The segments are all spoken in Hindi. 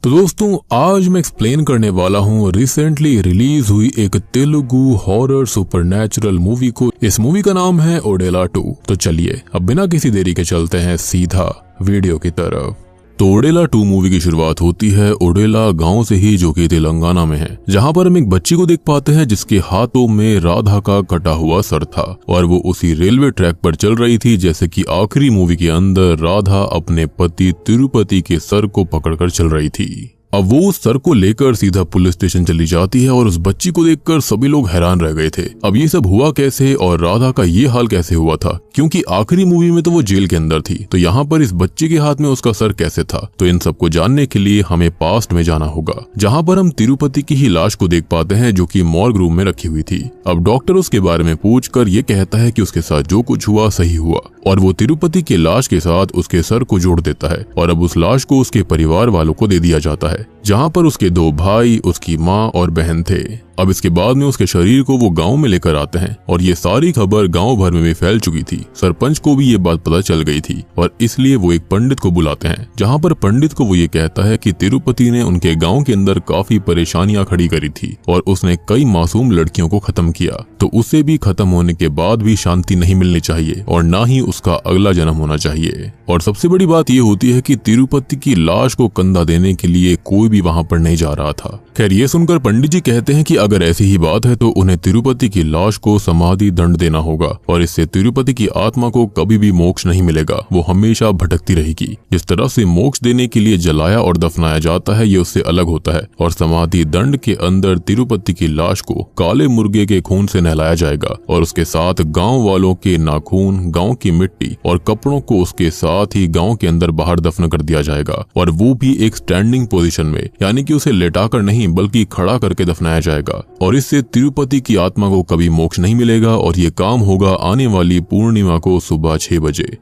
तो दोस्तों आज मैं एक्सप्लेन करने वाला हूँ रिसेंटली रिलीज हुई एक तेलुगु हॉरर सुपरनैचुरल मूवी को। इस मूवी का नाम है ओडेला 2। तो चलिए अब बिना किसी देरी के चलते हैं सीधा वीडियो की तरफ। तो ओडेला 2 मूवी की शुरुआत होती है ओडेला गांव से ही, जो कि तेलंगाना में है, जहां पर हम एक बच्ची को देख पाते हैं जिसके हाथों में राधा का कटा हुआ सर था और वो उसी रेलवे ट्रैक पर चल रही थी जैसे कि आखिरी मूवी के अंदर राधा अपने पति तिरुपति के सर को पकड़कर चल रही थी। अब वो उस सर को लेकर सीधा पुलिस स्टेशन चली जाती है और उस बच्ची को देखकर सभी लोग हैरान रह गए थे। अब ये सब हुआ कैसे और राधा का ये हाल कैसे हुआ था, क्योंकि आखिरी मूवी में तो वो जेल के अंदर थी, तो यहाँ पर इस बच्ची के हाथ में उसका सर कैसे था। तो इन सबको जानने के लिए हमें पास्ट में जाना होगा, जहाँ पर हम तिरुपति की ही लाश को देख पाते हैं जो कि मॉर्ग रूम में रखी हुई थी। अब डॉक्टर उसके बारे में पूछ कर ये कहता है कि उसके साथ जो कुछ हुआ सही हुआ और वो तिरुपति के लाश के साथ उसके सर को जोड़ देता है और अब उस लाश को उसके परिवार वालों को दे दिया जाता है, जहाँ पर उसके 2 भाई, उसकी माँ और बहन थे। अब इसके बाद में उसके शरीर को वो गांव में लेकर आते हैं और ये सारी खबर गांव भर में भी फैल चुकी थी। सरपंच को भी ये बात पता चल गई थी और इसलिए वो एक पंडित को बुलाते हैं, जहां पर पंडित को वो ये कहता है कि तिरुपति ने उनके गांव के अंदर काफी परेशानियां खड़ी करी थी और उसने कई मासूम लड़कियों को खत्म किया, तो उसे भी खत्म होने के बाद भी शांति नहीं मिलनी चाहिए और ना ही उसका अगला जन्म होना चाहिए। और सबसे बड़ी बात ये होती है कि तिरुपति की लाश को कंधा देने के लिए कोई भी वहां पर नहीं जा रहा था। खैर ये सुनकर पंडित जी कहते हैं कि अगर ऐसी ही बात है तो उन्हें तिरुपति की लाश को समाधि दंड देना होगा और इससे तिरुपति की आत्मा को कभी भी मोक्ष नहीं मिलेगा, वो हमेशा भटकती रहेगी। जिस तरह से मोक्ष देने के लिए जलाया और दफनाया जाता है ये उससे अलग होता है और समाधि दंड के अंदर तिरुपति की लाश को काले मुर्गे के खून से नहलाया जाएगा और उसके साथ गाँव वालों के नाखून, गाँव की मिट्टी और कपड़ों को उसके साथ ही गाँव के अंदर बाहर दफन कर दिया जाएगा और वो भी एक स्टैंडिंग पोजीशन में, यानी कि उसे लेटाकर नहीं बल्कि खड़ा करके दफनाया जाएगा और इससे तिरुपति की आत्मा को कभी मोक्ष नहीं मिलेगा और ये काम होगा आने वाली पूर्णिमा को सुबह 6 बजे।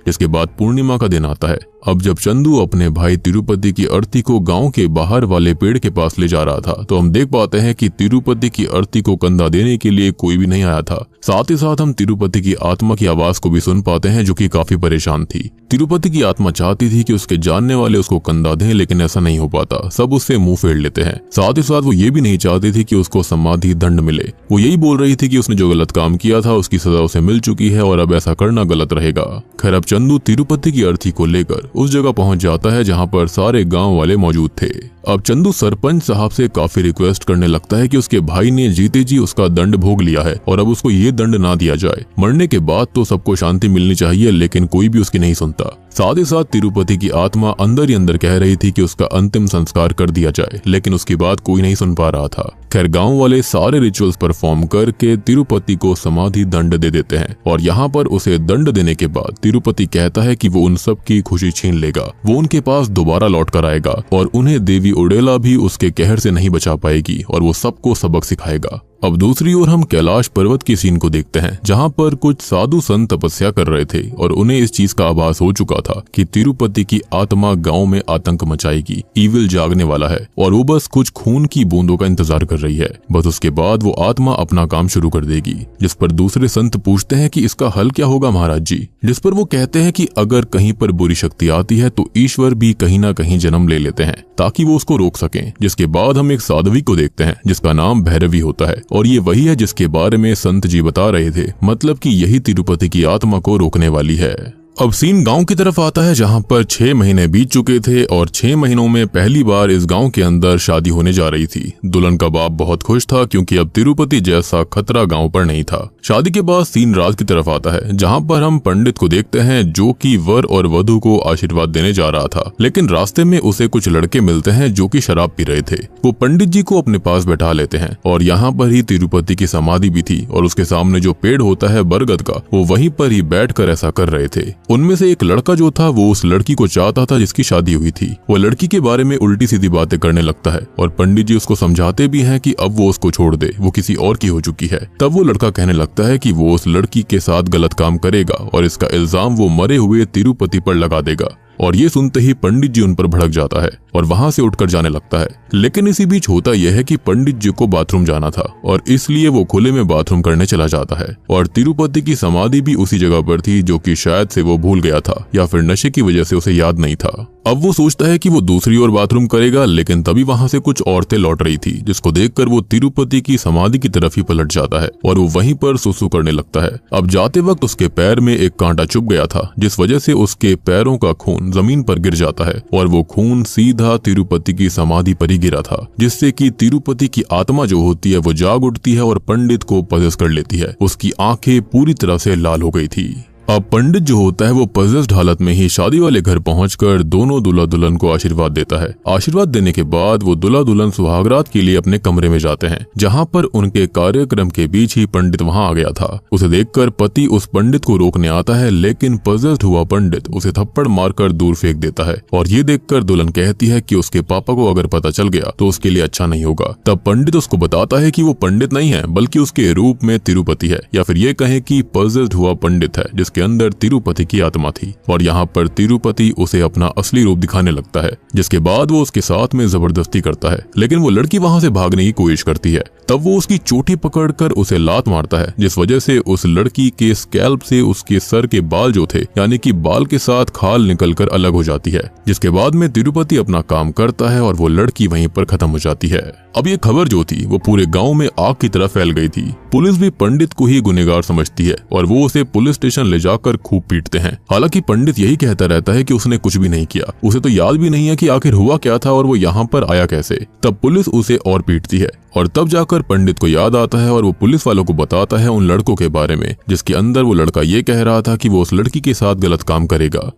इसके बाद पूर्णिमा का दिन आता है। अब जब चंदू अपने भाई तिरुपति की अर्थी को गांव के बाहर वाले पेड़ के पास ले जा रहा था तो हम देख पाते हैं कि तिरुपति की अर्थी को कंधा देने के लिए कोई भी नहीं आया था। साथ ही साथ हम तिरुपति की आत्मा की आवाज को भी सुन पाते हैं जो कि काफी परेशान थी। तिरुपति की आत्मा चाहती थी कि उसके जानने वाले उसको कंधा दें, लेकिन ऐसा नहीं हो पाता, सब उससे मुंह फेर लेते हैं। साथ ही साथ वो ये भी नहीं चाहती थी कि उसको समाधि दंड मिले। वो यही बोल रही थी कि उसने जो गलत काम किया था उसकी सजा उसे मिल चुकी है और अब ऐसा करना गलत रहेगा। खैर अब चंदू तिरुपति की अर्थी को लेकर उस जगह पहुंच जाता है जहां पर सारे गांव वाले मौजूद थे। अब चंदू सरपंच साहब से काफी रिक्वेस्ट करने लगता है कि उसके भाई ने जीते जी उसका दंड भोग लिया है और अब उसको ये दंड ना दिया जाए। मरने के बाद तो सबको शांति मिलनी चाहिए, लेकिन कोई भी उसकी नहीं सुनता। साथ ही साथ तिरुपति की आत्मा अंदर ही अंदर कह रही थी कि उसका अंतिम संस्कार कर दिया जाए, लेकिन उसकी बात कोई नहीं सुन पा रहा था। खैर गांव वाले सारे रिचुअल्स परफॉर्म करके तिरुपति को समाधि दंड दे देते हैं और यहाँ पर उसे दंड देने के बाद तिरुपति कहता है कि वो उन सब की खुशी छीन लेगा, वो उनके पास दोबारा लौट कर आएगा और उन्हें देवी ओडेला भी उसके कहर से नहीं बचा पाएगी और वो सबको सबक सिखाएगा। अब दूसरी ओर हम कैलाश पर्वत की सीन को देखते हैं, जहां पर कुछ साधु संत तपस्या कर रहे थे और उन्हें इस चीज का आभास हो चुका था कि तिरुपति की आत्मा गांव में आतंक मचाएगी, ईविल जागने वाला है और वो बस कुछ खून की बूंदों का इंतजार कर रही है। बस उसके बाद वो आत्मा अपना काम शुरू कर देगी। जिस पर दूसरे संत पूछते हैं कि इसका हल क्या होगा महाराज जी, जिस पर वो कहते हैं कि अगर कहीं पर बुरी शक्ति आती है तो ईश्वर भी कहीं ना कहीं जन्म ले लेते हैं ताकि वो उसको रोक सकें। जिसके बाद हम एक साध्वी को देखते हैं जिसका नाम भैरवी होता है और ये वही है जिसके बारे में संत जी बता रहे थे, मतलब कि यही तिरुपति की आत्मा को रोकने वाली है। अब सीन गांव की तरफ आता है जहां पर 6 महीने बीत चुके थे और 6 महीनों में पहली बार इस गांव के अंदर शादी होने जा रही थी। दुल्हन का बाप बहुत खुश था क्योंकि अब तिरुपति जैसा खतरा गांव पर नहीं था। शादी के बाद सीन रात की तरफ आता है जहां पर हम पंडित को देखते हैं जो कि वर और वधू को आशीर्वाद देने जा रहा था, लेकिन रास्ते में उसे कुछ लड़के मिलते हैं जो कि शराब पी रहे थे। वो पंडित जी को अपने पास बैठा लेते हैं और यहाँ पर ही तिरुपति की समाधि भी थी और उसके सामने जो पेड़ होता है बरगद का, वो वहीं पर ही बैठ कर ऐसा कर रहे थे। उनमें से एक लड़का जो था वो उस लड़की को चाहता था जिसकी शादी हुई थी। वो लड़की के बारे में उल्टी सीधी बातें करने लगता है और पंडित जी उसको समझाते भी हैं कि अब वो उसको छोड़ दे, वो किसी और की हो चुकी है। तब वो लड़का कहने लगता है कि वो उस लड़की के साथ गलत काम करेगा और इसका इल्जाम वो मरे हुए तिरुपति पर लगा देगा। और ये सुनते ही पंडित जी उन पर भड़क जाता है और वहां से उठकर जाने लगता है। लेकिन इसी बीच होता यह है कि पंडित जी को बाथरूम जाना था और इसलिए वो खुले में बाथरूम करने चला जाता है और तिरुपति की समाधि भी उसी जगह पर थी जो कि शायद से वो भूल गया था या फिर नशे की वजह से उसे याद नहीं था। अब वो सोचता है कि वो दूसरी ओर बाथरूम करेगा, लेकिन तभी वहां से कुछ औरतें लौट रही थी, जिसको देखकर वो तिरुपति की समाधि की तरफ ही पलट जाता है और वो वहीं पर सुसु करने लगता है। अब जाते वक्त उसके पैर में एक कांटा चुभ गया था, जिस वजह से उसके पैरों का खून जमीन पर गिर जाता है और वो खून सीधा तिरुपति की समाधि पर ही गिरा था, जिससे कि तिरुपति की आत्मा जो होती है वो जाग उठती है और पंडित को पजेस कर लेती है। उसकी आंखें पूरी तरह से लाल हो गई थी। अब पंडित जो होता है वो पजेस्ड हालत में ही शादी वाले घर पहुंचकर दोनों दूल्हा दुल्हन को आशीर्वाद देता है। आशीर्वाद देने के बाद वो दूल्हा दुल्हन सुहागरात के लिए अपने कमरे में जाते हैं, जहां पर उनके कार्यक्रम के बीच ही पंडित वहां आ गया था। उसे देखकर पति उस पंडित को रोकने आता है, लेकिन पजेस्ड हुआ पंडित उसे थप्पड़ मारकर दूर फेंक देता है और ये देखकर दुल्हन कहती है कि उसके पापा को अगर पता चल गया तो उसके लिए अच्छा नहीं होगा। तब पंडित उसको बताता है कि वो पंडित नहीं है, बल्कि उसके रूप में तिरुपति है, या फिर ये कहें कि पजेस्ड हुआ पंडित है जिसके अंदर तिरुपति की आत्मा थी। और यहाँ पर तिरुपति उसे अपना असली रूप दिखाने लगता है, जिसके बाद वो उसके साथ में जबरदस्ती करता है, लेकिन वो लड़की वहां से भागने की कोशिश करती है। तब वो उसकी चोटी पकड़कर उसे लात मारता है, जिस वजह से उस लड़की के स्कैल्प से उसके सर के बाल जो थे, यानी कि बाल के साथ खाल निकलकर अलग हो जाती है। जिसके बाद में तिरुपति अपना काम करता है और वो लड़की वहीं पर खत्म हो जाती है। अब ये खबर जो थी वो पूरे गांव में आग की तरह फैल गई थी। पुलिस भी पंडित को ही गुनहगार समझती है और वो उसे पुलिस स्टेशन ले जाकर खूब पीटते हैं। हालांकि पंडित यही कहता रहता है कि उसने कुछ भी नहीं किया, उसे तो याद भी नहीं है कि आखिर हुआ क्या था और वो यहाँ पर आया कैसे। तब पुलिस उसे और पीटती है और तब जाकर पंडित को याद आता है और वो पुलिस वालों को बताता है उन लड़कों के बारे में, जिसके अंदर वो लड़का ये कह रहा था कि वो उस लड़की के साथ गलत काम करेगा।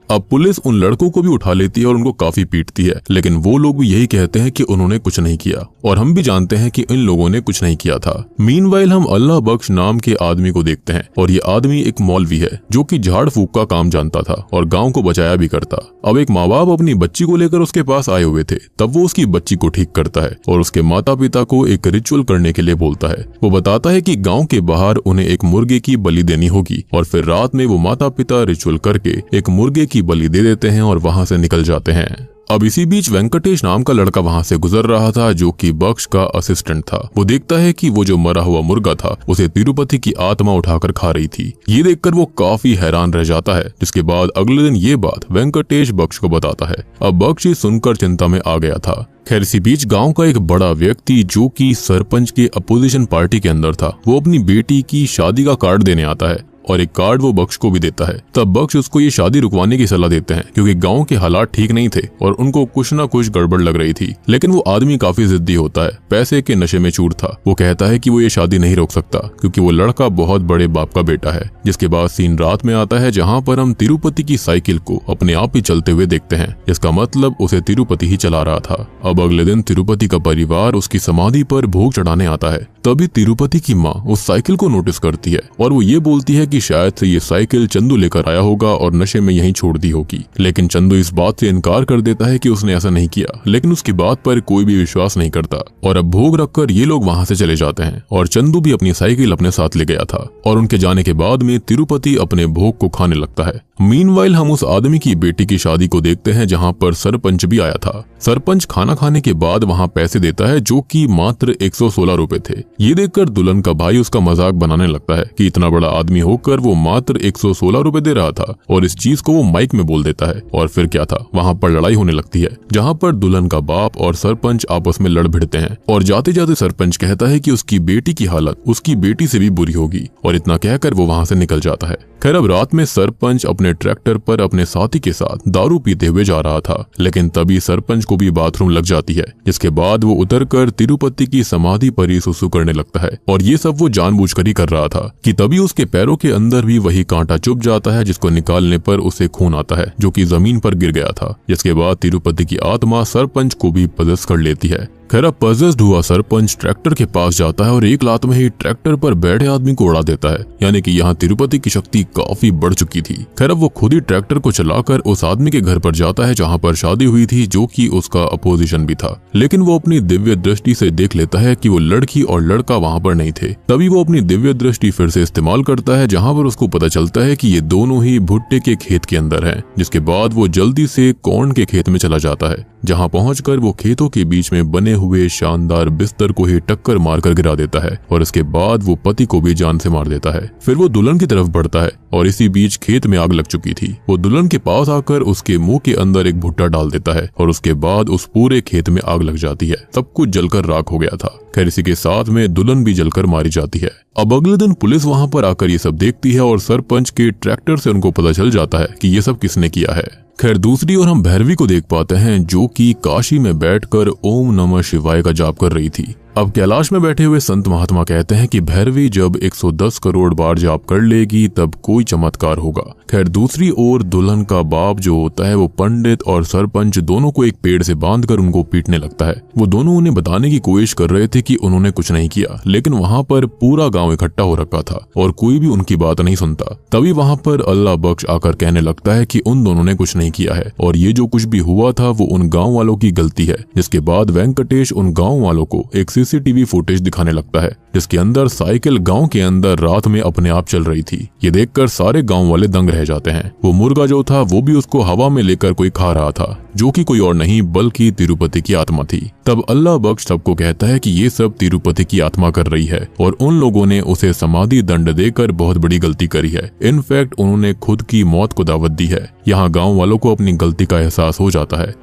अब पुलिस उन लड़कों को भी उठा लेती है और उनको काफी पीटती है, लेकिन वो लोग भी यही कहते हैं कि उन्होंने कुछ नहीं किया और हम भी जानते हैं कि इन लोगों ने कुछ नहीं किया था। मीनवाइल हम अल्लाह बख्श नाम के आदमी को देखते हैं और ये आदमी एक मौलवी है जो कि झाड़ फूक का काम जानता था और गांव को बचाया भी करता। अब एक माँ बाप अपनी बच्ची को लेकर उसके पास आए हुए थे, तब वो उसकी बच्ची को ठीक करता है और उसके माता पिता को एक रिचुअल करने के लिए बोलता है। वो बताता है कि गाँव के बाहर उन्हें एक मुर्गे की बलि देनी होगी और फिर रात में वो माता पिता रिचुअल करके एक मुर्गे की बलि दे देते हैं और वहां से निकल जाते हैं। अब इसी बीच वेंकटेश नाम का लड़का वहां से गुजर रहा था, जो कि बख्श का असिस्टेंट था। वो देखता है कि वो जो मरा हुआ मुर्गा था उसे तिरुपति की आत्मा उठाकर खा रही थी। ये देखकर वो काफी हैरान रह जाता है, जिसके बाद अगले दिन ये बात वेंकटेश बख्श को बताता है। अब बख्श ये सुनकर चिंता में आ गया था। खैर इसी बीच गांव का एक बड़ा व्यक्ति जो कि सरपंच के अपोजिशन पार्टी के अंदर था, वो अपनी बेटी की शादी का कार्ड देने आता है और एक कार्ड वो बख्श को भी देता है। तब बख्श उसको ये शादी रुकवाने की सलाह देते हैं, क्योंकि गांव के हालात ठीक नहीं थे और उनको कुछ ना कुछ गड़बड़ लग रही थी। लेकिन वो आदमी काफी जिद्दी होता है, पैसे के नशे में चूर था। वो कहता है कि वो ये शादी नहीं रोक सकता क्योंकि वो लड़का बहुत बड़े बाप का बेटा है। जिसके बाद सीन रात में आता है, जहाँ पर हम तिरुपति की साइकिल को अपने आप ही चलते हुए देखते हैं। इसका मतलब उसे तिरुपति ही चला रहा था। अब अगले दिन तिरुपति का परिवार उसकी समाधि पर भोग चढ़ाने आता है। तभी तिरुपति की माँ उस साइकिल को नोटिस करती है और वो ये बोलती है कि शायद से ये साइकिल चंदू लेकर आया होगा और नशे में यहीं छोड़ दी होगी। लेकिन चंदू इस बात से इनकार कर देता है कि उसने ऐसा नहीं किया, लेकिन उसकी बात पर कोई भी विश्वास नहीं करता। और अब भोग रखकर ये लोग वहां से चले जाते हैं और चंदू भी अपनी साइकिल अपने साथ ले गया था। और उनके जाने के बाद में तिरुपति अपने भोग को खाने लगता है। मीनवाइल हम उस आदमी की बेटी की शादी को देखते हैं, जहाँ पर सरपंच भी आया था। सरपंच खाना खाने के बाद वहाँ पैसे देता है, जो कि मात्र 116 रुपए थे। ये देखकर दुल्हन का भाई उसका मजाक बनाने लगता है कि इतना बड़ा आदमी होकर वो मात्र 116 रुपए दे रहा था, और इस चीज को वो माइक में बोल देता है। और फिर क्या था, वहाँ पर लड़ाई होने लगती है, जहाँ पर दुल्हन का बाप और सरपंच आपस में लड़ भिड़ते हैं। और जाते जाते सरपंच कहता है कि उसकी बेटी की हालत उसकी बेटी से भी बुरी होगी, और इतना कहकर वो वहाँ से निकल जाता है। खैर अब रात में सरपंच अपने ट्रैक्टर पर अपने साथी के साथ दारू पीते हुए जा रहा था, लेकिन तभी सरपंच को भी बाथरूम लग जाती है। जिसके बाद वो उतरकर तिरुपति की समाधि पर ही सुसु करने लगता है, और ये सब वो जानबूझकर ही कर रहा था कि तभी उसके पैरों के अंदर भी वही कांटा चुभ जाता है, जिसको निकालने पर उसे खून आता है, जो कि जमीन पर गिर गया था। जिसके बाद तिरुपति की आत्मा सरपंच को भी पजेस कर लेती है। खैर अब पजेस्ड हुआ सरपंच ट्रैक्टर के पास जाता है और एक लात में ही ट्रैक्टर पर बैठे आदमी को उड़ा देता है, यानी कि यहाँ तिरुपति की शक्ति काफी बढ़ चुकी थी। खैर अब वो खुद ही ट्रैक्टर को चलाकर उस आदमी के घर पर जाता है जहाँ पर शादी हुई थी, जो कि उसका अपोजिशन भी था। लेकिन वो अपनी दिव्य दृष्टि से देख लेता है कि वो लड़की और लड़का वहाँ पर नहीं थे। तभी वो अपनी दिव्य दृष्टि फिर से इस्तेमाल करता है, जहाँ पर उसको पता चलता है कि ये दोनों ही भुट्टे के खेत के अंदर है। जिसके बाद वो जल्दी से कॉर्न के खेत में चला जाता है, जहाँ पहुंचकर वो खेतों के बीच में बने हुए शानदार बिस्तर को ही टक्कर मारकर गिरा देता है और इसके बाद वो पति को भी जान से मार देता है। फिर वो दुल्हन की तरफ बढ़ता है और इसी बीच खेत में आग लग चुकी थी। वो दुल्हन के पास आकर उसके मुंह के अंदर एक भुट्टा डाल देता है और उसके बाद उस पूरे खेत में आग लग जाती है। सब कुछ जलकर राख हो गया था। खैर इसी के साथ में दुल्हन भी जलकर मारी जाती है। अब अगले दिन पुलिस वहां पर आकर ये सब देखती है और सरपंच के ट्रैक्टर से उनको पता चल जाता है कि ये सब किसने किया है। खैर दूसरी ओर हम भैरवी को देख पाते हैं जो कि काशी में बैठकर ओम नमः शिवाय का जाप कर रही थी। अब कैलाश में बैठे हुए संत महात्मा कहते हैं कि भैरवी जब 110 करोड़ बार जाप कर लेगी तब कोई चमत्कार होगा। खैर दूसरी ओर दुल्हन का बाप जो होता है वो पंडित और सरपंच दोनों को एक पेड़ से बांधकर उनको पीटने लगता है। वो दोनों उन्हें बताने की कोशिश कर रहे थे कि उन्होंने कुछ नहीं किया, लेकिन वहाँ पर पूरा गाँव इकट्ठा हो रखा था और कोई भी उनकी बात नहीं सुनता। तभी वहाँ पर अल्लाह बख्श आकर कहने लगता है कि उन दोनों ने कुछ नहीं किया है और ये जो कुछ भी हुआ था वो उन गाँव वालों की गलती है। जिसके बाद वेंकटेश उन गाँव वालों को एक सीसीटीवी फुटेज दिखाने लगता है जिसके अंदर साइकिल गांव के अंदर रात में अपने आप चल रही थी। ये देखकर सारे गांव वाले दंग रह जाते हैं। वो मुर्गा जो था वो भी उसको हवा में लेकर कोई खा रहा था, जो कि कोई और नहीं बल्कि तिरुपति की आत्मा थी। तब अल्लाह बख्श सबको कहता है कि ये सब तिरुपति की आत्मा कर रही है और उन लोगों ने उसे समाधि दंड देकर बहुत बड़ी गलती करी है। इनफैक्ट उन्होंने खुद की मौत को दावत दी है। यहाँ गाँव वालों को अपनी गलती का एहसास हो जाता है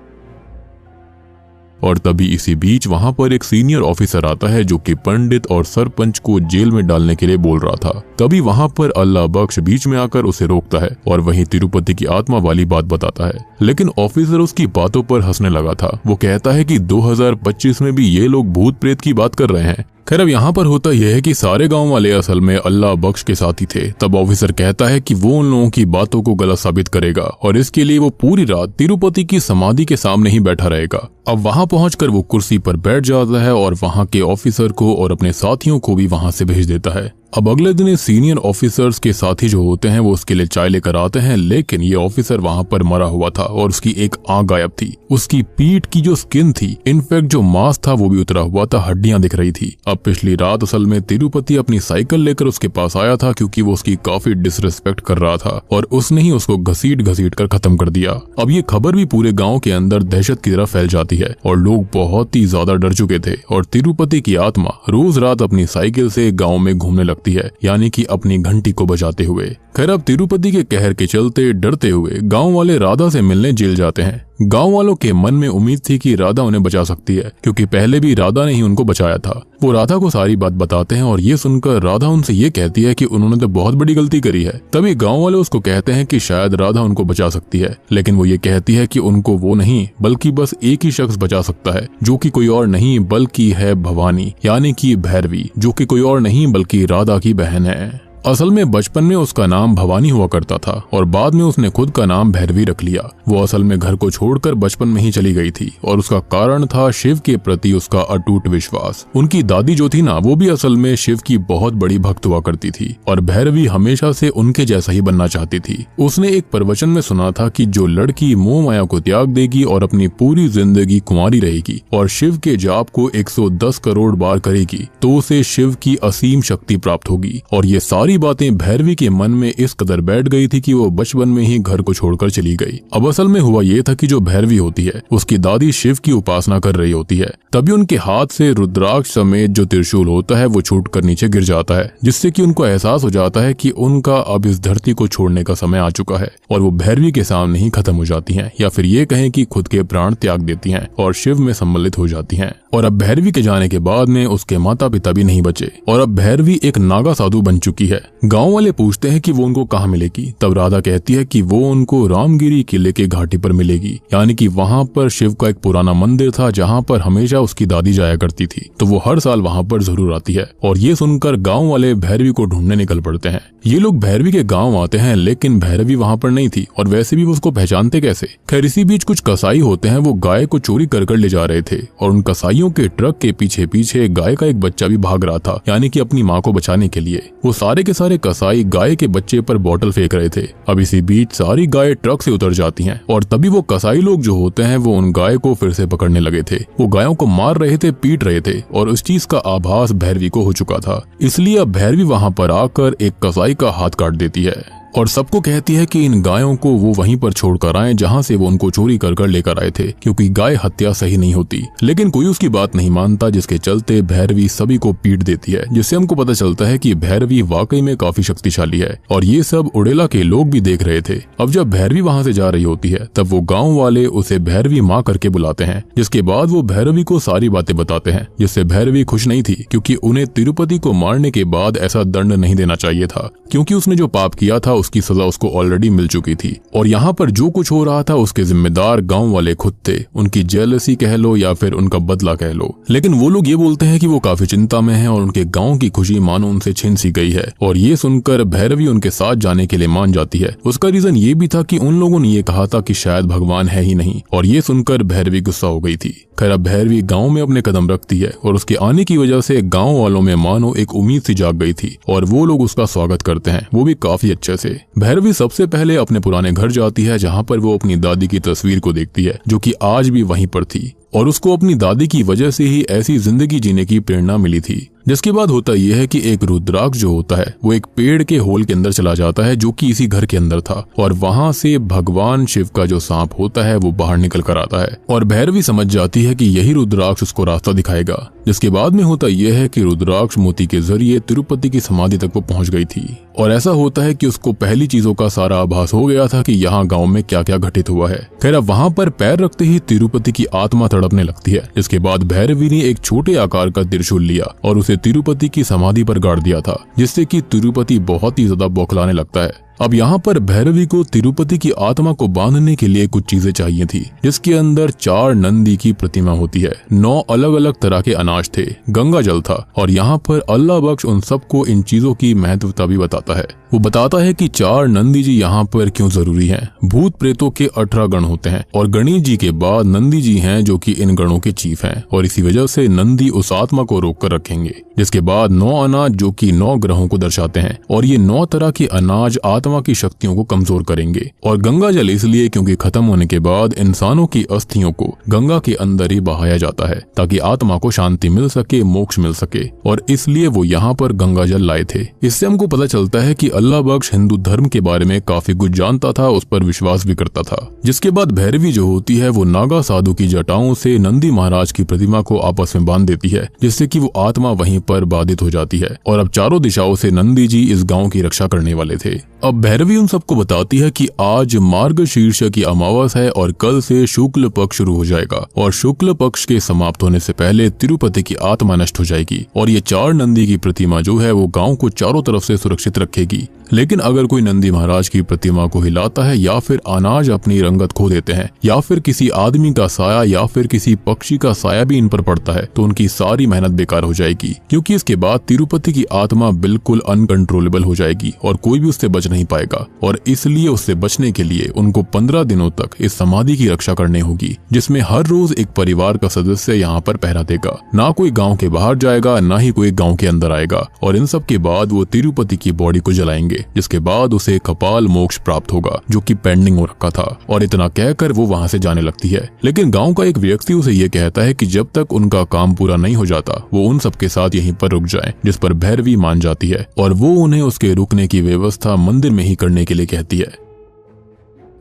और तभी इसी बीच वहां पर एक सीनियर ऑफिसर आता है जो कि पंडित और सरपंच को जेल में डालने के लिए बोल रहा था। तभी वहां पर अल्लाह बख्श बीच में आकर उसे रोकता है और वहीं तिरुपति की आत्मा वाली बात बताता है। लेकिन ऑफिसर उसकी बातों पर हंसने लगा था। वो कहता है कि 2025 में भी ये लोग भूत प्रेत की बात कर रहे हैं। खैर अब यहाँ पर होता यह है कि सारे गांव वाले असल में अल्लाह बख्श के साथ ही थे। तब ऑफिसर कहता है कि वो उन लोगों की बातों को गलत साबित करेगा और इसके लिए वो पूरी रात तिरुपति की समाधि के सामने ही बैठा रहेगा। अब वहां पहुंचकर वो कुर्सी पर बैठ जाता है और वहां के ऑफिसर को और अपने साथियों को भी वहां से भेज देता है। अब अगले दिन सीनियर ऑफिसर्स के साथी जो होते हैं वो उसके लिए चाय लेकर आते हैं, लेकिन ये ऑफिसर वहां पर मरा हुआ था और उसकी एक आंख गायब थी। उसकी पीठ की जो स्किन थी, इनफैक्ट जो मांस था वो भी उतरा हुआ था, हड्डियां दिख रही थी। अब पिछली रात असल में तिरुपति अपनी साइकिल लेकर उसके पास आया था क्योंकि वो उसकी काफी डिसरिस्पेक्ट कर रहा था और उसने ही उसको घसीट कर खत्म कर दिया। अब ये खबर भी पूरे गाँव के अंदर दहशत की तरह फैल जाती है और लोग बहुत ही ज्यादा डर चुके थे और तिरुपति की आत्मा रोज रात अपनी साइकिल से गाँव में घूमने लगती है, यानी कि अपनी घंटी को बजाते हुए। खैर अब तिरुपति के कहर के चलते डरते हुए गांव वाले राधा से मिलने जेल जाते हैं। गांव वालों के मन में उम्मीद थी कि राधा उन्हें बचा सकती है क्योंकि पहले भी राधा ने ही उनको बचाया था। वो राधा को सारी बात बताते हैं और ये सुनकर राधा उनसे ये कहती है कि उन्होंने तो बहुत बड़ी गलती करी है। तभी गांव वाले उसको कहते हैं कि शायद राधा उनको बचा सकती है, लेकिन वो ये कहती है कि उनको वो नहीं बल्कि बस एक ही शख्स बचा सकता है, जो कि कोई और नहीं बल्कि है भवानी, यानी कि भैरवी, जो कि कोई और नहीं बल्कि राधा की बहन है। असल में बचपन में उसका नाम भवानी हुआ करता था और बाद में उसने खुद का नाम भैरवी रख लिया। वो असल में घर को छोड़कर बचपन में ही चली गई थी और उसका कारण था शिव के प्रति उसका अटूट विश्वास। उनकी दादी जो थी ना, वो भी असल में शिव की बहुत बड़ी भक्त हुआ करती थी और भैरवी हमेशा से उनके जैसा ही बनना चाहती थी। उसने एक प्रवचन में सुना था कि जो लड़की मोह माया को त्याग देगी और अपनी पूरी जिंदगी कुंवारी रहेगी और शिव के जाप को 110 करोड़ बार करेगी तो उसे शिव की असीम शक्ति प्राप्त होगी। और ये सारी बातें भैरवी के मन में इस कदर बैठ गई थी कि वो बचपन में ही घर को छोड़कर चली गई। अब असल में हुआ ये था कि जो भैरवी होती है उसकी दादी शिव की उपासना कर रही होती है। तभी उनके हाथ से रुद्राक्ष समेत जो त्रिशूल होता है वो छूटकर नीचे गिर जाता है, जिससे कि उनको एहसास हो जाता है कि उनका अब इस धरती को छोड़ने का समय आ चुका है और वो भैरवी के सामने ही खत्म हो जाती हैं, या फिर ये कहें कि खुद के प्राण त्याग देती हैं और शिव में सम्मिलित हो जाती हैं। और अब भैरवी के जाने के बाद में उसके माता पिता भी नहीं बचे और अब भैरवी एक नागा साधु बन चुकी है। गांव वाले पूछते हैं कि वो उनको कहाँ मिलेगी। तब राधा कहती है कि वो उनको रामगिरी किले के घाटी पर मिलेगी, यानी कि वहाँ पर शिव का एक पुराना मंदिर था जहाँ पर हमेशा उसकी दादी जाया करती थी, तो वो हर साल वहाँ पर जरूर आती है। और ये सुनकर गाँव वाले भैरवी को ढूंढने निकल पड़ते हैं। ये लोग भैरवी के गाँव आते हैं लेकिन भैरवी वहाँ पर नहीं थी और वैसे भी वो उसको पहचानते कैसे। खैर इसी बीच कुछ कसाई होते हैं, वो गाय को चोरी कर ले जा रहे थे और उन कसाईयों के ट्रक के पीछे पीछे गाय का एक बच्चा भी भाग रहा था, यानी कि अपनी माँ को बचाने के लिए। वो सारे के सारे कसाई गाय के बच्चे पर बोतल फेंक रहे थे। अब इसी बीच सारी गाय ट्रक से उतर जाती हैं और तभी वो कसाई लोग जो होते हैं वो उन गाय को फिर से पकड़ने लगे थे। वो गायों को मार रहे थे, पीट रहे थे और उस चीज का आभास भैरवी को हो चुका था। इसलिए अब भैरवी वहां पर आकर एक कसाई का हाथ काट देती है और सबको कहती है कि इन गायों को वो वहीं पर छोड़कर आए जहाँ से वो उनको चोरी कर लेकर आए थे, क्योंकि गाय हत्या सही नहीं होती। लेकिन कोई उसकी बात नहीं मानता, जिसके चलते भैरवी सभी को पीट देती है, जिससे हमको पता चलता है कि भैरवी वाकई में काफी शक्तिशाली है और ये सब उड़ेला के लोग भी देख रहे थे। अब जब भैरवी वहाँ से जा रही होती है तब वो गाँव वाले उसे भैरवी माँ करके बुलाते हैं, जिसके बाद वो भैरवी को सारी बातें बताते हैं, जिससे भैरवी खुश नहीं थी, क्योंकि उन्हें तिरुपति को मारने के बाद ऐसा दंड नहीं देना चाहिए था, क्योंकि उसने जो पाप किया था उसकी सजा उसको ऑलरेडी मिल चुकी थी। और यहाँ पर जो कुछ हो रहा था उसके जिम्मेदार गाँव वाले खुद थे, उनकी जेलसी कह लो या फिर उनका बदला कह लो। लेकिन वो लोग ये बोलते हैं कि वो काफी चिंता में हैं और उनके गाँव की खुशी मानो उनसे छिन सी गई है। और ये सुनकर भैरवी उनके साथ जाने के लिए मान जाती है। उसका रीजन ये भी था कि उन लोगों ने ये कहा था कि शायद भगवान है ही नहीं, और ये सुनकर भैरवी गुस्सा हो गई थी। खैर अब भैरवी गांव में अपने कदम रखती है और उसके आने की वजह से गांव वालों में मानो एक उम्मीद सी जाग गई थी और वो लोग उसका स्वागत करते हैं, वो भी काफी अच्छे से। भैरवी सबसे पहले अपने पुराने घर जाती है, जहां पर वो अपनी दादी की तस्वीर को देखती है, जो कि आज भी वहीं पर थी, और उसको अपनी दादी की वजह से ही ऐसी जिंदगी जीने की प्रेरणा मिली थी। जिसके बाद होता यह है कि एक रुद्राक्ष जो होता है वो एक पेड़ के होल के अंदर चला जाता है, जो कि इसी घर के अंदर था, और वहां से भगवान शिव का जो सांप होता है वो बाहर निकल कर आता है। और भैरवी समझ जाती है कि यही रुद्राक्ष उसको रास्ता दिखाएगा। जिसके बाद में होता यह है कि रुद्राक्ष मोती के जरिए तिरुपति की समाधि तक वो पहुंच गई थी, और ऐसा होता है कि उसको पहली चीजों का सारा आभास हो गया था कि यहाँ गाँव में क्या क्या घटित हुआ है। खैर अब वहाँ पर पैर रखते ही तिरुपति की आत्मा तड़पने लगती है। इसके बाद भैरवी ने एक छोटे आकार का त्रिशूल लिया और उसे तिरुपति की समाधि पर गाड़ दिया था, जिससे कि तिरुपति बहुत ही ज्यादा बौखलाने लगता है। अब यहाँ पर भैरवी को तिरुपति की आत्मा को बांधने के लिए कुछ चीजें चाहिए थी, जिसके अंदर 4 नंदी की प्रतिमा होती है, 9 अलग अलग तरह के अनाज थे, गंगा जल था, और यहाँ पर अल्लाह बख्श उन सबको इन चीजों की महत्वता भी बताता है। वो बताता है कि 4 नंदी जी यहाँ पर क्यों जरूरी हैं। भूत प्रेतों के 18 गण होते हैं और गणेश जी के बाद नंदी जी हैं, जो कि इन गणों के चीफ हैं, और इसी वजह से नंदी उस आत्मा को रोक कर रखेंगे। जिसके बाद 9 अनाज, जो कि 9 ग्रहों को दर्शाते हैं, और ये 9 तरह के अनाज आत्मा की शक्तियों को कमजोर करेंगे। और गंगा जल इसलिए क्योंकि खत्म होने के बाद इंसानों की अस्थियों को गंगा के अंदर ही बहाया जाता है, ताकि आत्मा को शांति मिल सके, मोक्ष मिल सके, और इसलिए वो यहाँ पर गंगा जल लाए थे। इससे हमको पता चलता है कि अल्लाह बख्श हिंदू धर्म के बारे में काफी कुछ जानता था, उस पर विश्वास भी करता था। जिसके बाद भैरवी जो होती है वो नागा साधु की जटाओं से नंदी महाराज की प्रतिमा को आपस में बांध देती है, जिससे कि वो आत्मा वहीं पर बाधित हो जाती है। और अब चारों दिशाओं से नंदी जी इस गांव की रक्षा करने वाले थे। अब भैरवी उन सबको बताती है कि आज मार्गशीर्ष की अमावस है और कल से शुक्ल पक्ष शुरू हो जाएगा, और शुक्ल पक्ष के समाप्त होने से पहले तिरुपति की आत्मा नष्ट हो जाएगी, और ये 4 नंदी की प्रतिमा जो है वो गांव को चारों तरफ से सुरक्षित रखेगी। लेकिन अगर कोई नंदी महाराज की प्रतिमा को हिलाता है, या फिर अनाज अपनी रंगत खो देते हैं, या फिर किसी आदमी का साया या फिर किसी पक्षी का साया भी इन पर पड़ता है, तो उनकी सारी मेहनत बेकार हो जाएगी, क्योंकि इसके बाद तिरुपति की आत्मा बिल्कुल अनकंट्रोलेबल हो जाएगी और कोई भी उससे बच नहीं पाएगा। और इसलिए उससे बचने के लिए उनको 15 दिनों तक इस समाधि की रक्षा करनी होगी, जिसमें हर रोज एक परिवार का सदस्य यहाँ पर पहरा देगा। ना कोई गाँव के बाहर जाएगा, ना ही कोई गाँव के अंदर आएगा। और इन सब के बाद वो तिरुपति की बॉडी को जलाएंगे, जिसके बाद उसे कपाल मोक्ष प्राप्त होगा, जो कि पेंडिंग हो रखा था। और इतना कहकर वो वहां से जाने लगती है। लेकिन गांव का एक व्यक्ति उसे ये कहता है कि जब तक उनका काम पूरा नहीं हो जाता वो उन सबके साथ यहीं पर रुक जाएं, जिस पर भैरवी मान जाती है और वो उन्हें उसके रुकने की व्यवस्था मंदिर में ही करने के लिए कहती है।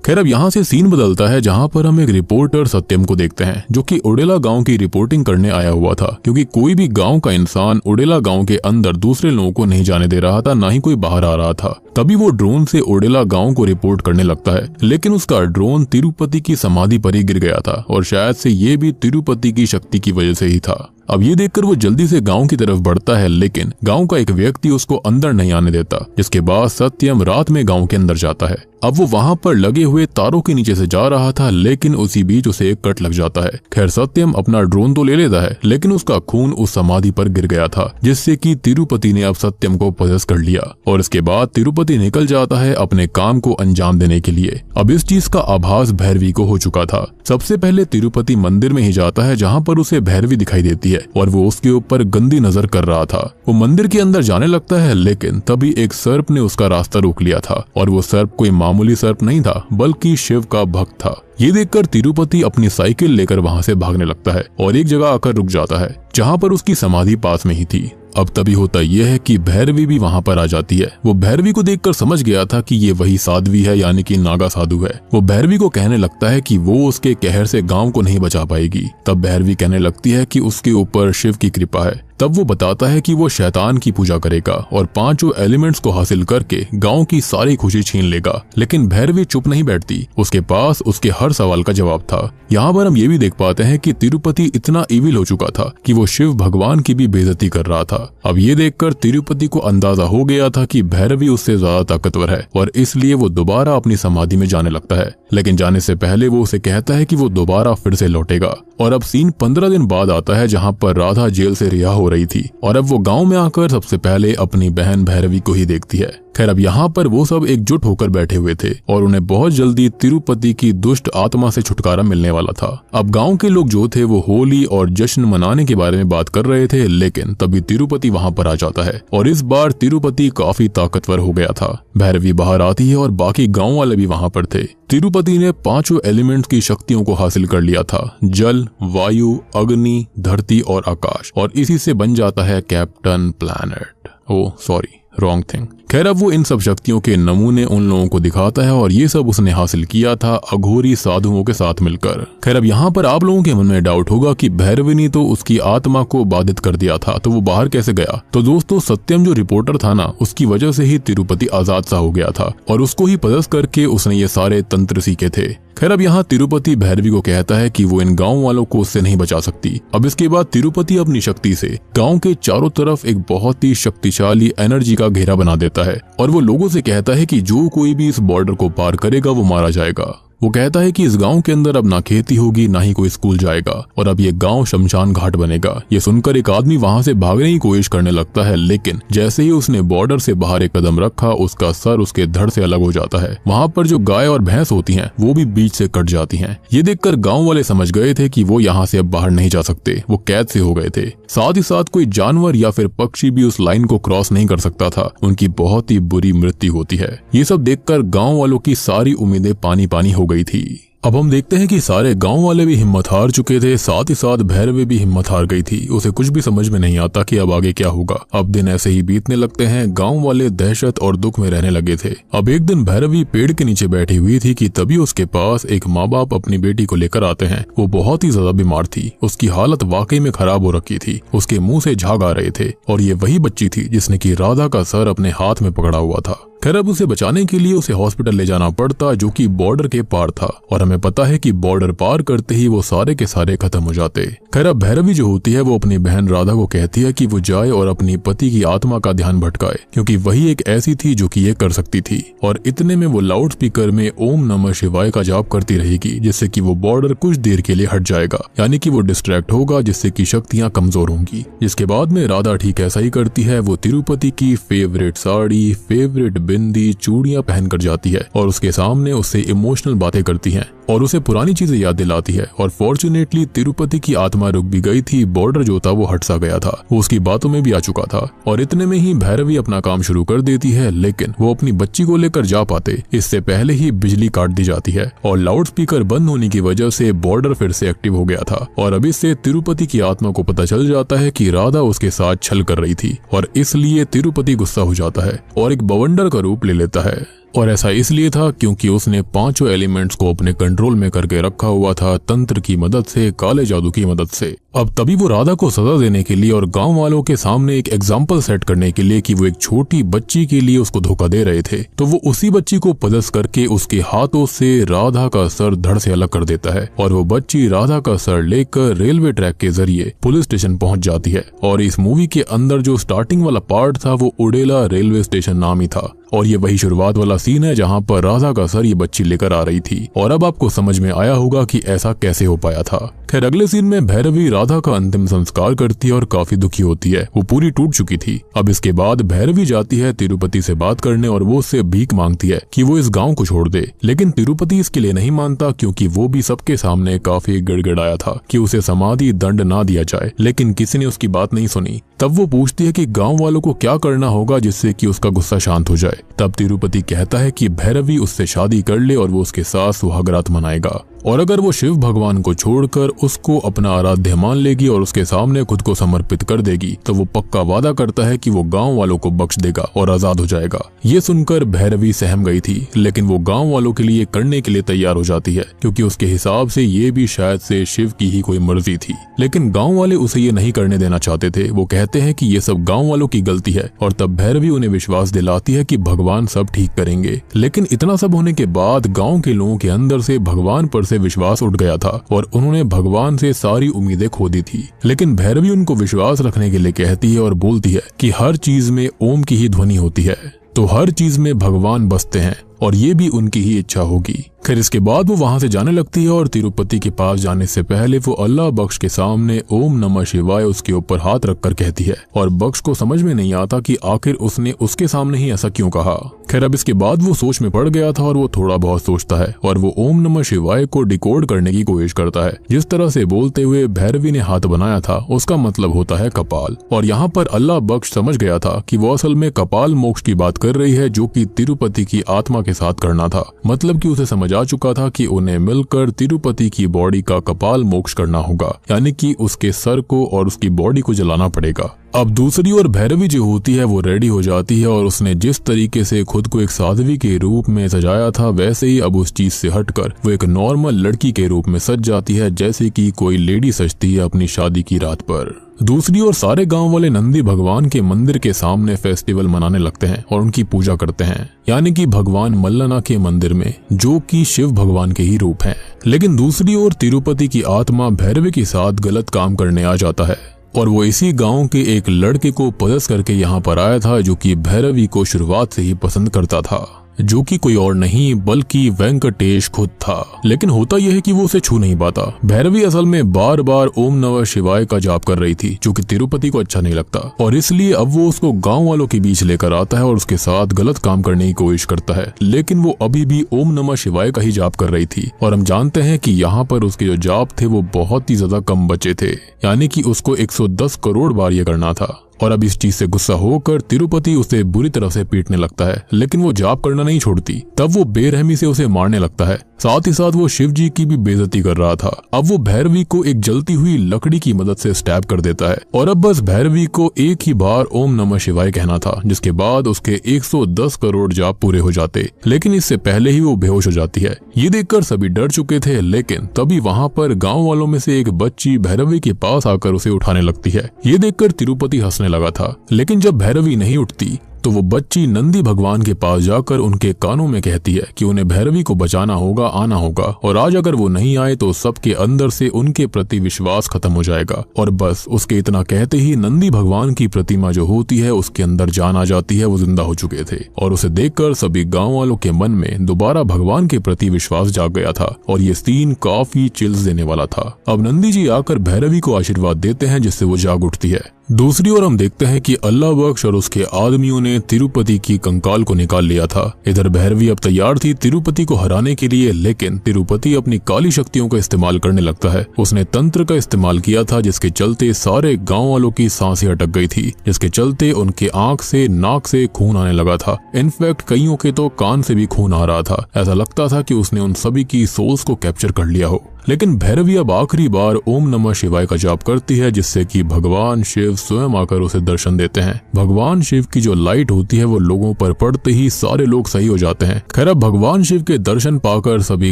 खैर अब यहाँ से सीन बदलता है, जहाँ पर हम एक रिपोर्टर सत्यम को देखते हैं, जो कि उड़ेला गांव की रिपोर्टिंग करने आया हुआ था, क्योंकि कोई भी गांव का इंसान उड़ेला गांव के अंदर दूसरे लोगों को नहीं जाने दे रहा था, ना ही कोई बाहर आ रहा था। तभी वो ड्रोन से उड़ेला गांव को रिपोर्ट करने लगता है, लेकिन उसका ड्रोन तिरुपति की समाधि पर ही गिर गया था, और शायद से ये भी तिरुपति की शक्ति की वजह से ही था। अब ये देखकर वो जल्दी से गांव की तरफ बढ़ता है, लेकिन गांव का एक व्यक्ति उसको अंदर नहीं आने देता। जिसके बाद सत्यम रात में गांव के अंदर जाता है। अब वो वहां पर लगे हुए तारों के नीचे से जा रहा था, लेकिन उसी बीच उसे एक कट लग जाता है। खैर सत्यम अपना ड्रोन तो ले लेता है, लेकिन उसका खून उस समाधि पर गिर गया था, जिससे कि तिरुपति ने अब सत्यम को पजेस कर लिया। और इसके बाद तिरुपति निकल जाता है अपने काम को अंजाम देने के लिए। अब इस चीज का आभास भैरवी को हो चुका था। सबसे पहले तिरुपति मंदिर में ही जाता है, जहाँ पर उसे भैरवी दिखाई देती है और वो उसके ऊपर गंदी नजर कर रहा था। वो मंदिर के अंदर जाने लगता है, लेकिन तभी एक सर्प ने उसका रास्ता रोक लिया था, और वो सर्प कोई मामूली सर्प नहीं था, बल्कि शिव का भक्त था। ये देखकर तिरुपति अपनी साइकिल लेकर वहां से भागने लगता है और एक जगह आकर रुक जाता है, जहाँ पर उसकी समाधि पास में ही थी। अब तभी होता यह है कि भैरवी भी वहाँ पर आ जाती है। वो भैरवी को देखकर समझ गया था कि ये वही साध्वी है, यानी कि नागा साधु है। वो भैरवी को कहने लगता है कि वो उसके कहर से गांव को नहीं बचा पाएगी। तब भैरवी कहने लगती है कि उसके ऊपर शिव की कृपा है। तब वो बताता है कि वो शैतान की पूजा करेगा और 5 एलिमेंट्स को हासिल करके गांव की सारी खुशी छीन लेगा। लेकिन भैरवी चुप नहीं बैठती, उसके पास उसके हर सवाल का जवाब था। यहाँ पर हम ये भी देख पाते हैं कि तिरुपति इतना इविल हो चुका था कि वो शिव भगवान की भी बेइज्जती कर रहा था। अब ये देखकर तिरुपति को अंदाजा हो गया था कि भैरवी उससे ज्यादा ताकतवर है और इसलिए वो दोबारा अपनी समाधि में जाने लगता है। लेकिन जाने से पहले वो उसे कहता है कि वो दोबारा फिर से लौटेगा। और अब सीन 15 दिन बाद आता है, जहाँ पर राधा जेल से रिहा हो रही थी और अब वो गांव में आकर सबसे पहले अपनी बहन भैरवी को ही देखती है। खैर, अब यहाँ पर वो सब एकजुट होकर बैठे हुए थे और उन्हें बहुत जल्दी तिरुपति की दुष्ट आत्मा से छुटकारा मिलने वाला था। अब गांव के लोग जो थे वो होली और जश्न मनाने के बारे में बात कर रहे थे, लेकिन तभी तिरुपति वहाँ पर आ जाता है और इस बार तिरुपति काफी ताकतवर हो गया था। भैरवी बाहर आती है और बाकी गाँव वाले भी वहाँ पर थे। तिरुपति ने 5 एलिमेंट्स की शक्तियों को हासिल कर लिया था, जल, वायु, अग्नि, धरती और आकाश, और इसी से बन जाता है captain planet. Oh sorry, wrong thing. खैर, अब वो इन सब शक्तियों के नमूने उन लोगों को दिखाता है और ये सब उसने हासिल किया था अघोरी साधुओं के साथ मिलकर। खैर, अब यहाँ पर आप लोगों के मन में डाउट होगा कि भैरवी ने तो उसकी आत्मा को बाधित कर दिया था, तो वो बाहर कैसे गया? तो दोस्तों, सत्यम जो रिपोर्टर था ना, उसकी वजह से ही तिरुपति आजाद सा हो गया था और उसको ही पदस्थ करके उसने ये सारे तंत्र सीखे थे। खैर, अब यहाँ तिरुपति भैरवी को कहता है कि वो इन गांव वालों को उससे नहीं बचा सकती। अब इसके बाद तिरुपति अपनी शक्ति से गांव के चारों तरफ एक बहुत ही शक्तिशाली एनर्जी का घेरा बना देता है और वो लोगों से कहता है कि जो कोई भी इस बॉर्डर को पार करेगा वो मारा जाएगा। वो कहता है कि इस गांव के अंदर अब ना खेती होगी, ना ही कोई स्कूल जाएगा और अब ये गांव शमशान घाट बनेगा। ये सुनकर एक आदमी वहां से भागने की कोशिश करने लगता है, लेकिन जैसे ही उसने बॉर्डर से बाहर एक कदम रखा, उसका सर उसके धड़ से अलग हो जाता है। वहां पर जो गाय और भैंस होती हैं, वो भी बीच से कट जाती हैं। ये देखकर गांव वाले समझ गए थे कि वो यहाँ से अब बाहर नहीं जा सकते, वो कैद से हो गए थे। साथ ही साथ कोई जानवर या फिर पक्षी भी उस लाइन को क्रॉस नहीं कर सकता था, उनकी बहुत ही बुरी मृत्यु होती है। ये सब देखकर गाँव वालों की सारी उम्मीदें पानी पानी हो गई थी। अब हम देखते हैं कि सारे गांव वाले भी हिम्मत हार चुके थे, साथ ही साथ भैरवी भी हिम्मत हार गई थी। उसे कुछ भी समझ में नहीं आता कि अब आगे क्या होगा। अब दिन ऐसे ही बीतने लगते हैं। गांव वाले दहशत और दुख में रहने लगे थे। अब एक दिन भैरवी पेड़ के नीचे बैठी हुई थी कि तभी उसके पास एक माँ बाप अपनी बेटी को लेकर आते हैं। वो बहुत ही ज्यादा बीमार थी, उसकी हालत वाकई में खराब हो रखी थी, उसके मुंह से झाग आ रहे थे और ये वही बच्ची थी जिसने की राधा का सर अपने हाथ में पकड़ा हुआ था। खैर, अब उसे बचाने के लिए उसे हॉस्पिटल ले जाना पड़ता, जो कि बॉर्डर के पार था और हमें पता है कि बॉर्डर पार करते ही वो सारे के सारे खत्म हो जाते। खैर, अब भैरवी जो होती है वो अपनी बहन राधा को कहती है कि वो जाए और अपनी पति की आत्मा का ध्यान भटकाए, क्योंकि वही एक ऐसी थी जो कि ये कर सकती थी। और इतने में वो लाउड स्पीकर में ओम नमः शिवाय का जाप करती रहेगी, जिससे कि वो बॉर्डर कुछ देर के लिए हट जाएगा, यानी कि वो डिस्ट्रैक्ट होगा, जिससे कि शक्तियां कमजोर होंगी। जिसके बाद में राधा ठीक ऐसा ही करती है। वो तिरुपति की फेवरेट साड़ी, फेवरेट बिंदी, चूड़ियां पहनकर जाती है और उसके सामने उससे इमोशनल बातें करती हैं और उसे पुरानी चीजें याद दिलाती है। और फॉर्चुनेटली तिरुपति की आत्मा रुक भी गई थी, बॉर्डर जो था वो हट सा गया था, वो उसकी बातों में भी आ चुका था। और इतने में ही भैरवी अपना काम शुरू कर देती है, लेकिन वो अपनी बच्ची को लेकर जा पाते इससे पहले ही बिजली काट दी जाती है और लाउड स्पीकर बंद होने की वजह से बॉर्डर फिर से एक्टिव हो गया था। और अब इससे तिरुपति की आत्मा को पता चल जाता है कि राधा उसके साथ छल कर रही थी और इसलिए तिरुपति गुस्सा हो जाता है और एक बवंडर का रूप ले लेता है। और ऐसा इसलिए था क्योंकि उसने 5 एलिमेंट्स को अपने कंट्रोल में करके रखा हुआ था, तंत्र की मदद से, काले जादू की मदद से। अब तभी वो राधा को सजा देने के लिए और गांव वालों के सामने एक एग्जाम्पल सेट करने के लिए कि वो एक छोटी बच्ची के लिए उसको धोखा दे रहे थे, तो वो उसी बच्ची को पदस्थ करके उसके हाथों से राधा का सर धड़ से अलग कर देता है और वो बच्ची राधा का सर लेकर रेलवे ट्रैक के जरिए पुलिस स्टेशन पहुंच जाती है। और इस मूवी के अंदर जो स्टार्टिंग वाला पार्ट था वो उडेला रेलवे स्टेशन नाम ही था और ये वही शुरुआत वाला सीन है जहाँ पर राधा का सर ये बच्ची लेकर आ रही थी। और अब आपको समझ में आया होगा कि ऐसा कैसे हो पाया था। खैर, अगले सीन में भैरवी राधा का अंतिम संस्कार करती है और काफी दुखी होती है, वो पूरी टूट चुकी थी। अब इसके बाद भैरवी जाती है तिरुपति से बात करने और वो उससे भीख मांगती है कि वो इस गांव को छोड़ दे, लेकिन तिरुपति इसके लिए नहीं मानता, क्योंकि वो भी सबके सामने काफी गिड़गिड़ाया था कि उसे समाधि दंड ना दिया जाए, लेकिन किसी ने उसकी बात नहीं सुनी। तब वो पूछती है कि गांव वालों को क्या करना होगा जिससे कि उसका गुस्सा शांत हो जाए। तब तिरुपति कहता है कि भैरवी उससे शादी कर ले और वो उसके साथ सुहागरात मनाएगा। और अगर वो शिव भगवान को छोड़कर उसको अपना आराध्य मान लेगी और उसके सामने खुद को समर्पित कर देगी तो वो पक्का वादा करता है कि वो गांव वालों को बख्श देगा और आजाद हो जाएगा। ये सुनकर भैरवी सहम गई थी, लेकिन वो गांव वालों के लिए करने के लिए तैयार हो जाती है क्योंकि उसके हिसाब से ये भी शायद से शिव की ही कोई मर्जी थी। लेकिन गांव वाले उसे ये नहीं करने देना चाहते थे। वो कहते हैं कि ये सब गांव वालों की गलती है और तब भैरवी उन्हें विश्वास दिलाती है कि भगवान सब ठीक करेंगे। लेकिन इतना सब होने के बाद गांव के लोगों के अंदर से भगवान पर से विश्वास उठ गया था और उन्होंने भगवान से सारी उम्मीदें खो दी थी। लेकिन भैरवी उनको विश्वास रखने के लिए कहती है और बोलती है कि हर चीज में ओम की ही ध्वनि होती है, तो हर चीज में भगवान बसते हैं और ये भी उनकी ही इच्छा होगी। खैर इसके बाद वो वहां से जाने लगती है और तिरुपति के पास जाने से पहले वो अल्लाह बख्श के सामने ओम नमः शिवाय उसके ऊपर हाथ रखकर कहती है और बख्श को समझ में नहीं आता कि आखिर उसने उसके सामने ही ऐसा क्यों कहा। खैर अब इसके बाद वो सोच में पड़ गया था और वो थोड़ा बहुत सोचता है और वो ओम नमः शिवाय को डिकोड करने की कोशिश करता है। जिस तरह से बोलते हुए भैरवी ने हाथ बनाया था उसका मतलब होता है कपाल, और यहाँ पर अल्लाह बख्श समझ गया था कि वो असल में कपाल मोक्ष की बात कर रही है जो कि तिरुपति की आत्मा के साथ करना था। मतलब कि उसे समझ आ चुका था कि उन्हें मिलकर तिरुपति की बॉडी का कपाल मोक्ष करना होगा, यानी कि उसके सर को और उसकी बॉडी को जलाना पड़ेगा। अब दूसरी ओर भैरवी जो होती है वो रेडी हो जाती है और उसने जिस तरीके से खुद को एक साध्वी के रूप में सजाया था वैसे ही अब उस चीज से हटकर वो एक नॉर्मल लड़की के रूप में सज जाती है, जैसे कि कोई लेडी सजती है अपनी शादी की रात पर। दूसरी ओर सारे गांव वाले नंदी भगवान के मंदिर के सामने फेस्टिवल मनाने लगते हैं और उनकी पूजा करते हैं, यानी कि भगवान मल्लना के मंदिर में, जो कि शिव भगवान के ही रूप हैं। लेकिन दूसरी ओर तिरुपति की आत्मा भैरवी के साथ गलत काम करने आ जाता है और वो इसी गांव के एक लड़के को पदस करके यहाँ पर आया था जो कि भैरवी को शुरुआत से ही पसंद करता था, जो कि कोई और नहीं बल्कि वेंकटेश खुद था। लेकिन होता यह है कि वो उसे छू नहीं पाता। भैरवी असल में बार बार ओम नमः शिवाय का जाप कर रही थी जो कि तिरुपति को अच्छा नहीं लगता और इसलिए अब वो उसको गांव वालों के बीच लेकर आता है और उसके साथ गलत काम करने की कोशिश करता है। लेकिन वो अभी भी ओम नमः शिवाय का ही जाप कर रही थी और हम जानते हैं कि यहाँ पर उसके जो जाप थे वो बहुत ही ज्यादा कम बचे थे, यानी कि उसको 110 करोड़ बार ये करना था। और अब इस चीज से गुस्सा होकर तिरुपति उसे बुरी तरह से पीटने लगता है, लेकिन वो जाप करना नहीं छोड़ती। तब वो बेरहमी से उसे मारने लगता है, साथ ही साथ वो शिव जी की भी बेइज्जती कर रहा था। अब वो भैरवी को एक जलती हुई लकड़ी की मदद से स्टैब कर देता है और अब बस भैरवी को एक ही बार ओम नमः शिवाय कहना था, जिसके बाद उसके 110 करोड़ जाप पूरे हो जाते। लेकिन इससे पहले ही वो बेहोश हो जाती है। ये देखकर सभी डर चुके थे, लेकिन तभी वहाँ पर गाँव वालों में से एक बच्ची भैरवी के पास आकर उसे उठाने लगती है। ये देखकर तिरुपति हंसने लगा था, लेकिन जब भैरवी नहीं उठती तो वो बच्ची नंदी भगवान के पास जाकर उनके कानों में कहती है कि उन्हें भैरवी को बचाना होगा, आना होगा, और आज अगर वो नहीं आए तो सबके अंदर से उनके प्रति विश्वास खत्म हो जाएगा। और बस उसके इतना कहते ही नंदी भगवान की प्रतिमा जो होती है उसके अंदर जान आ जाती है। वो जिंदा हो चुके थे और उसे देखकर सभी गाँव वालों के मन में दोबारा भगवान के प्रति विश्वास जाग गया था और ये सीन काफी चिल्स देने वाला था। अब नंदी जी आकर भैरवी को आशीर्वाद देते हैं जिससे वो जाग उठती है। दूसरी ओर हम देखते हैं कि अल्लाह बख्श और उसके आदमियों ने तिरुपति की कंकाल को निकाल लिया था। इधर भैरवी अब तैयार थी तिरुपति को हराने के लिए, लेकिन तिरुपति अपनी काली शक्तियों का इस्तेमाल करने लगता है। उसने तंत्र का इस्तेमाल किया था जिसके चलते सारे गांव वालों की सांसें अटक गई थी, जिसके चलते उनके आंख से नाक से खून आने लगा था। इनफैक्ट कईयों के तो कान से भी खून आ रहा था। ऐसा लगता था कि उसने उन सभी की सोल्स को कैप्चर कर लिया हो। लेकिन भैरवी अब आखिरी बार ओम नमः शिवाय का जाप करती है जिससे कि भगवान शिव स्वयं आकर उसे दर्शन देते हैं। भगवान शिव की जो लाइट होती है वो लोगों पर पड़ते ही सारे लोग सही हो जाते हैं। खैर अब भगवान शिव के दर्शन पाकर सभी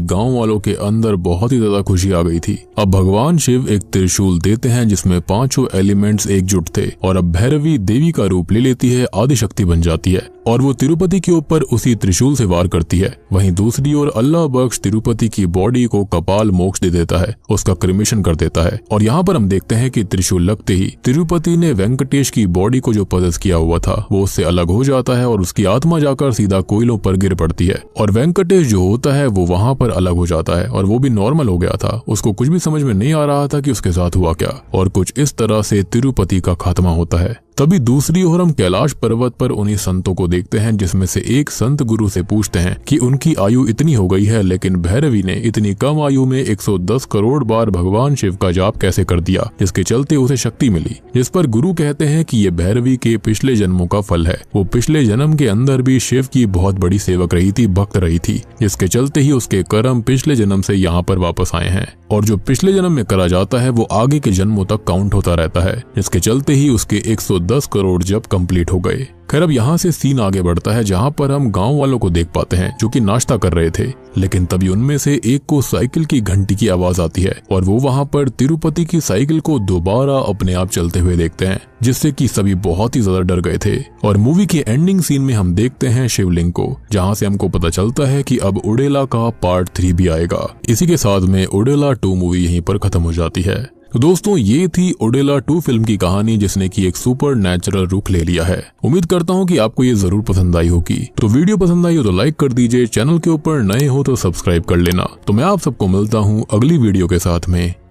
गांव वालों के अंदर बहुत ही ज्यादा खुशी आ गई थी। अब भगवान शिव एक त्रिशूल देते हैं जिसमें 5 एलिमेंट्स एकजुट थे और अब भैरवी देवी का रूप ले लेती है, आदिशक्ति बन जाती है और वो तिरुपति के ऊपर उसी त्रिशूल से वार करती है। वहीं दूसरी ओर अल्लाह बख्श तिरुपति की बॉडी को कपाल मोक्ष दे देता है, उसका क्रिमेशन कर देता है। और यहाँ पर हम देखते हैं कि त्रिशूल लगते ही तिरुपति ने वेंकटेश की बॉडी को जो पदस किया हुआ था वो उससे अलग हो जाता है और उसकी आत्मा जाकर सीधा कोयलों पर गिर पड़ती है और वेंकटेश जो होता है वो वहाँ पर अलग हो जाता है और वो भी नॉर्मल हो गया था। उसको कुछ भी समझ में नहीं आ रहा था कि उसके साथ हुआ क्या, और कुछ इस तरह से तिरुपति का खात्मा होता है। तभी दूसरी ओर हम कैलाश पर्वत पर उन्हीं संतों को देखते हैं, जिसमें से एक संत गुरु से पूछते हैं कि उनकी आयु इतनी हो गई है, लेकिन भैरवी ने इतनी कम आयु में 110 करोड़ बार भगवान शिव का जाप कैसे कर दिया, जिसके चलते उसे शक्ति मिली। जिस पर गुरु कहते हैं कि ये भैरवी के पिछले जन्मों का फल है। वो पिछले जन्म के अंदर भी शिव की बहुत बड़ी सेवक रही थी, भक्त रही थी, जिसके चलते ही उसके कर्म पिछले जन्म से यहाँ पर वापस आए हैं। और जो पिछले जन्म में करा जाता है वो आगे के जन्मों तक काउंट होता रहता है, जिसके चलते ही उसके 110 करोड़ जप कंप्लीट हो गए। खैर, अब यहाँ से सीन आगे बढ़ता है, जहाँ पर हम गांव वालों को देख पाते हैं जो कि नाश्ता कर रहे थे। लेकिन तभी उनमें से एक को साइकिल की घंटी की आवाज आती है और वो वहाँ पर तिरुपति की साइकिल को दोबारा अपने आप चलते हुए देखते हैं, जिससे कि सभी बहुत ही ज्यादा डर गए थे। और मूवी के एंडिंग सीन में हम देखते हैं शिवलिंग को, जहाँ से हमको पता चलता है कि अब उड़ेला का पार्ट 3 भी आएगा। इसी के साथ में उड़ेला 2 मूवी यहीं पर खत्म हो जाती है। तो दोस्तों, ये थी उड़ेला 2 फिल्म की कहानी, जिसने की एक सुपर नेचुरल रुख ले लिया है। उम्मीद करता हूँ कि आपको ये जरूर पसंद आई होगी। तो वीडियो पसंद आई हो तो लाइक कर दीजिए, चैनल के ऊपर नए हो तो सब्सक्राइब कर लेना। तो मैं आप सबको मिलता हूँ अगली वीडियो के साथ में।